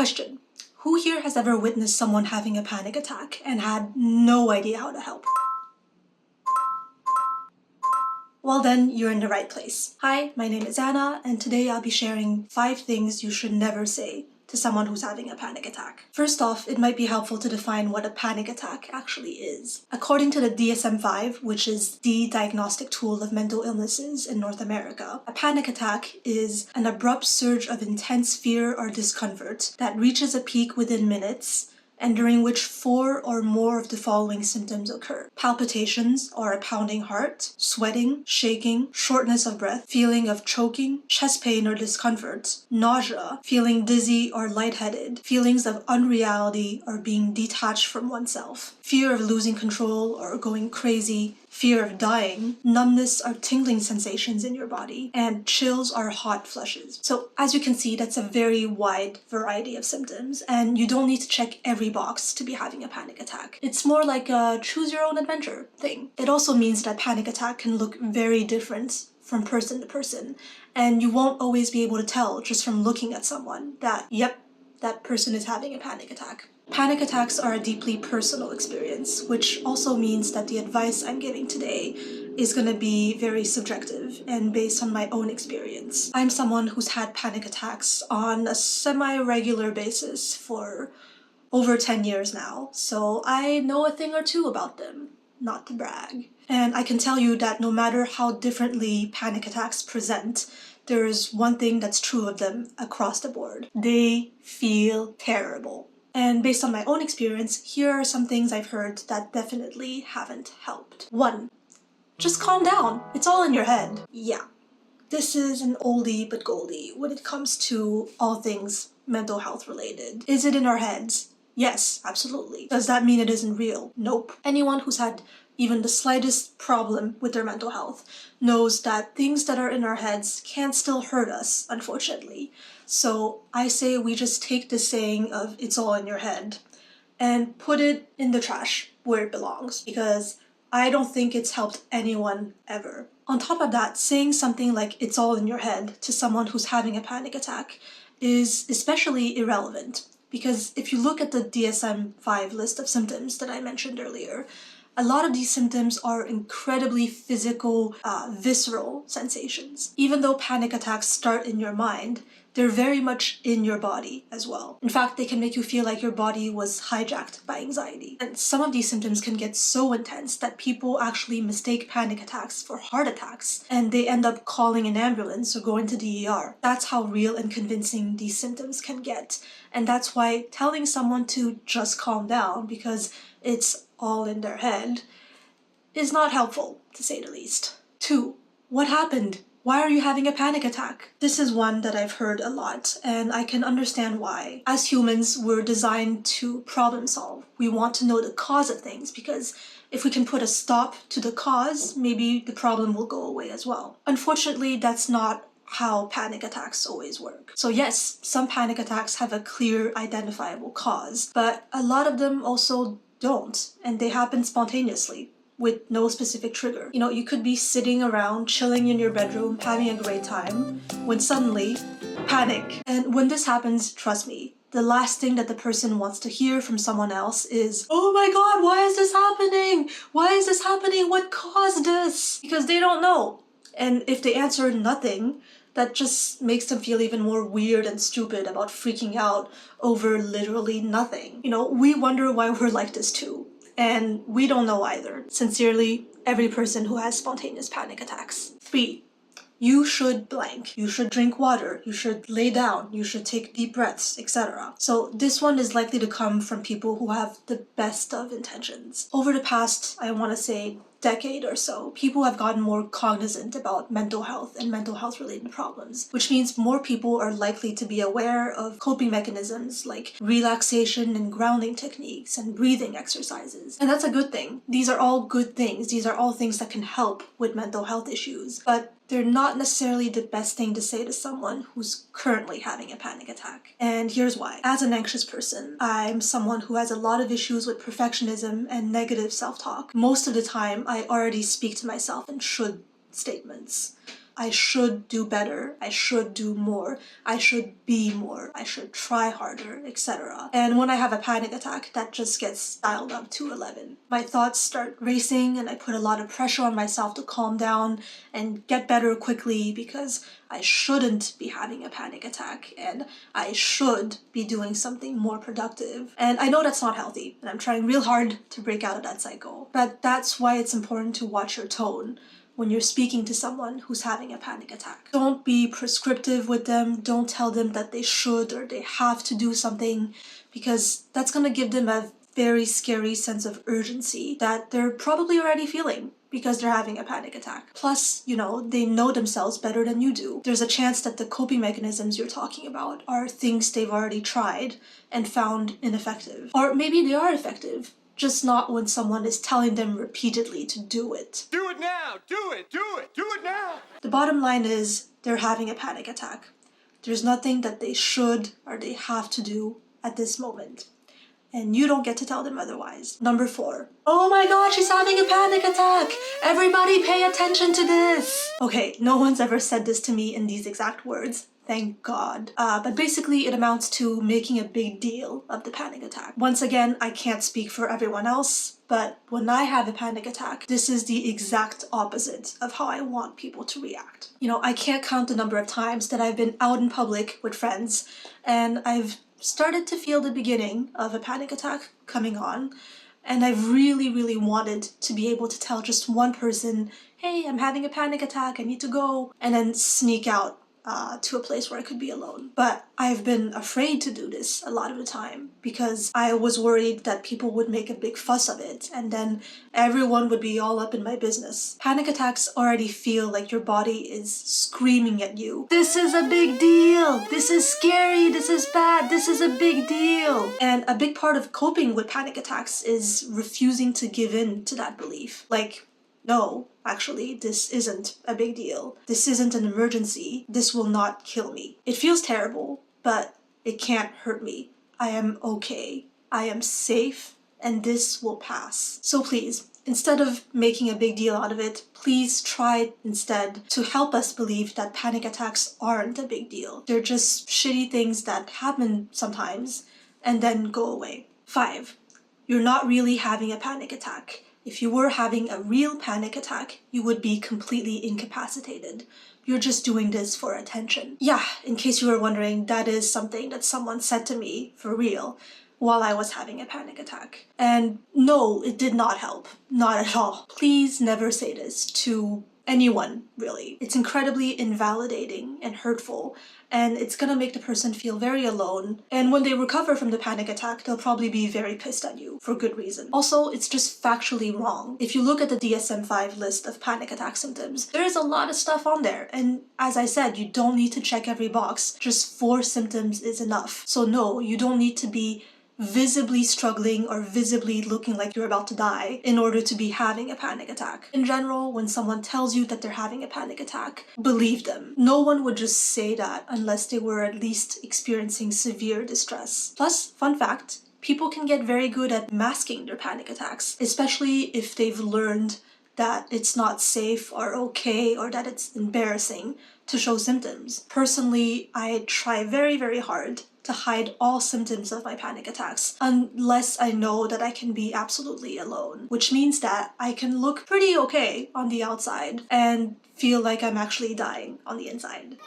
Question. Who here has ever witnessed someone having a panic attack and had no idea how to help? Well then, you're in the right place. Hi, my name is Anna, and today I'll be sharing 5 things you should never say to someone who's having a panic attack. First off, it might be helpful to define what a panic attack actually is. According to the DSM-5, which is the diagnostic tool of mental illnesses in North America, a panic attack is an abrupt surge of intense fear or discomfort that reaches a peak within minutes and during which 4 or more of the following symptoms occur: palpitations or a pounding heart, sweating, shaking, shortness of breath, feeling of choking, chest pain or discomfort, nausea, feeling dizzy or lightheaded, feelings of unreality or being detached from oneself, fear of losing control or going crazy, fear of dying, numbness or tingling sensations in your body, and chills or hot flushes. So as you can see, that's a very wide variety of symptoms, and you don't need to check every box to be having a panic attack. It's more like a choose your own adventure thing. It also means that panic attack can look very different from person to person, and you won't always be able to tell just from looking at someone that, yep, that person is having a panic attack. Panic attacks are a deeply personal experience, which also means that the advice I'm giving today is going to be very subjective and based on my own experience. I'm someone who's had panic attacks on a semi-regular basis for over 10 years now, so I know a thing or two about them, not to brag. And I can tell you that no matter how differently panic attacks present, there's one thing that's true of them across the board. They feel terrible. And based on my own experience, here are some things I've heard that definitely haven't helped. 1. Just calm down. It's all in your head. Yeah. This is an oldie but goldie when it comes to all things mental health related. Is it in our heads? Yes, absolutely. Does that mean it isn't real? Nope. Anyone who's had even the slightest problem with their mental health knows that things that are in our heads can still hurt us, unfortunately. So I say we just take the saying of "it's all in your head" and put it in the trash where it belongs, because I don't think it's helped anyone ever. On top of that, saying something like "it's all in your head" to someone who's having a panic attack is especially irrelevant, because if you look at the DSM-5 list of symptoms that I mentioned earlier, a lot of these symptoms are incredibly physical, visceral sensations. Even though panic attacks start in your mind, they're very much in your body as well. In fact, they can make you feel like your body was hijacked by anxiety. And some of these symptoms can get so intense that people actually mistake panic attacks for heart attacks, and they end up calling an ambulance or going to the ER. That's how real and convincing these symptoms can get. And that's why telling someone to just calm down because it's all in their head is not helpful, to say the least. 2. What happened? Why are you having a panic attack? This is one that I've heard a lot, and I can understand why. As humans, we're designed to problem solve. We want to know the cause of things, because if we can put a stop to the cause, maybe the problem will go away as well. Unfortunately, that's not how panic attacks always work. So yes, some panic attacks have a clear, identifiable cause, but a lot of them also don't, and they happen spontaneously with no specific trigger. You know, you could be sitting around, chilling in your bedroom, having a great time, when suddenly, panic. And when this happens, trust me, the last thing that the person wants to hear from someone else is, "Oh my god, why is this happening? Why is this happening? What caused this?" Because they don't know. And if they answer nothing, that just makes them feel even more weird and stupid about freaking out over literally nothing. You know, we wonder why we're like this too. And we don't know either. Sincerely, every person who has spontaneous panic attacks. 3. You should blank. You should drink water. You should lay down. You should take deep breaths, etc. So this one is likely to come from people who have the best of intentions. Over the past, I want to say, decade or so, people have gotten more cognizant about mental health and mental health related problems, which means more people are likely to be aware of coping mechanisms like relaxation and grounding techniques and breathing exercises. And that's a good thing. These are all good things. These are all things that can help with mental health issues, but they're not necessarily the best thing to say to someone who's currently having a panic attack. And here's why. As an anxious person, I'm someone who has a lot of issues with perfectionism and negative self-talk. Most of the time, I already speak to myself in should statements. I should do better, I should do more, I should be more, I should try harder, etc. And when I have a panic attack, that just gets dialed up to 11. My thoughts start racing and I put a lot of pressure on myself to calm down and get better quickly because I shouldn't be having a panic attack and I should be doing something more productive. And I know that's not healthy and I'm trying real hard to break out of that cycle. But that's why it's important to watch your tone when you're speaking to someone who's having a panic attack. Don't be prescriptive with them. Don't tell them that they should or they have to do something, because that's going to give them a very scary sense of urgency that they're probably already feeling because they're having a panic attack. Plus, they know themselves better than you do. There's a chance that the coping mechanisms you're talking about are things they've already tried and found ineffective. Or maybe they are effective, just not when someone is telling them repeatedly to do it. Do it now! Do it! Do it! Do it now! The bottom line is they're having a panic attack. There's nothing that they should or they have to do at this moment. And you don't get to tell them otherwise. Number 4. Oh my god, she's having a panic attack! Everybody pay attention to this! Okay, no one's ever said this to me in these exact words. Thank God. But basically it amounts to making a big deal of the panic attack. Once again, I can't speak for everyone else, but when I have a panic attack, this is the exact opposite of how I want people to react. I can't count the number of times that I've been out in public with friends and I've started to feel the beginning of a panic attack coming on, and I've really, really wanted to be able to tell just one person, hey, I'm having a panic attack, I need to go, and then sneak out to a place where I could be alone. But I've been afraid to do this a lot of the time because I was worried that people would make a big fuss of it and then everyone would be all up in my business. Panic attacks already feel like your body is screaming at you. This is a big deal! This is scary! This is bad! This is a big deal! And a big part of coping with panic attacks is refusing to give in to that belief. Like, no, actually, this isn't a big deal. This isn't an emergency. This will not kill me. It feels terrible, but it can't hurt me. I am okay. I am safe, and this will pass. So please, instead of making a big deal out of it, please try instead to help us believe that panic attacks aren't a big deal. They're just shitty things that happen sometimes and then go away. 5. You're not really having a panic attack. If you were having a real panic attack, you would be completely incapacitated. You're just doing this for attention. Yeah, in case you were wondering, that is something that someone said to me for real while I was having a panic attack. And no, it did not help. Not at all. Please never say this to anyone, really. It's incredibly invalidating and hurtful, and it's gonna make the person feel very alone. And when they recover from the panic attack, they'll probably be very pissed at you for good reason. Also, it's just factually wrong. If you look at the DSM-5 list of panic attack symptoms, there is a lot of stuff on there. And as I said, you don't need to check every box. Just 4 symptoms is enough. So no, you don't need to be visibly struggling or visibly looking like you're about to die in order to be having a panic attack. In general, when someone tells you that they're having a panic attack, believe them. No one would just say that unless they were at least experiencing severe distress. Plus, fun fact, people can get very good at masking their panic attacks, especially if they've learned that it's not safe or okay or that it's embarrassing to show symptoms. Personally, I try very, very hard to hide all symptoms of my panic attacks unless I know that I can be absolutely alone, which means that I can look pretty okay on the outside and feel like I'm actually dying on the inside.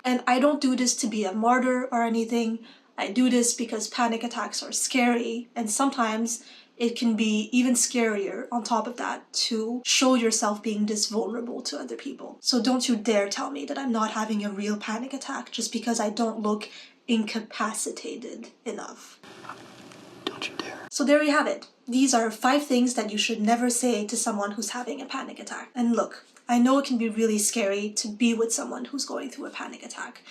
And I don't do this to be a martyr or anything. I do this because panic attacks are scary, and sometimes it can be even scarier on top of that to show yourself being this vulnerable to other people. So don't you dare tell me that I'm not having a real panic attack just because I don't look incapacitated enough. Don't you dare. So there you have it. These are 5 things that you should never say to someone who's having a panic attack. And look, I know it can be really scary to be with someone who's going through a panic attack,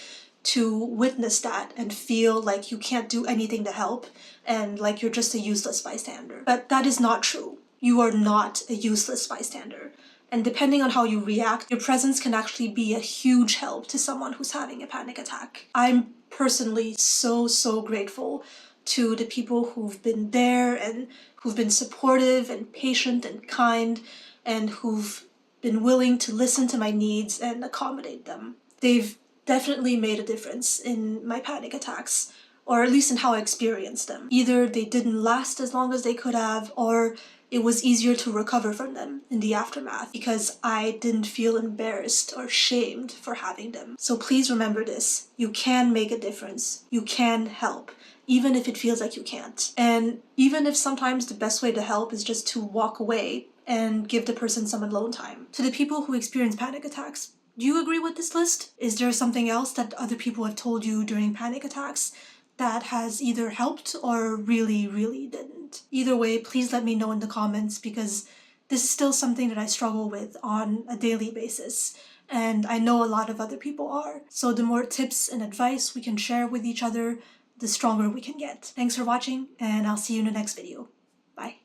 to witness that and feel like you can't do anything to help and like you're just a useless bystander. But that is not true. You are not a useless bystander. And depending on how you react, your presence can actually be a huge help to someone who's having a panic attack. I'm personally so grateful to the people who've been there and who've been supportive and patient and kind and who've been willing to listen to my needs and accommodate them. They've definitely made a difference in my panic attacks, or at least in how I experienced them. Either they didn't last as long as they could have, or it was easier to recover from them in the aftermath because I didn't feel embarrassed or shamed for having them. So please remember this. You can make a difference. You can help, even if it feels like you can't. And even if sometimes the best way to help is just to walk away and give the person some alone time. To the people who experience panic attacks, do you agree with this list? Is there something else that other people have told you during panic attacks that has either helped or really, really didn't? Either way, please let me know in the comments, because this is still something that I struggle with on a daily basis, and I know a lot of other people are. So the more tips and advice we can share with each other, the stronger we can get. Thanks for watching, and I'll see you in the next video. Bye.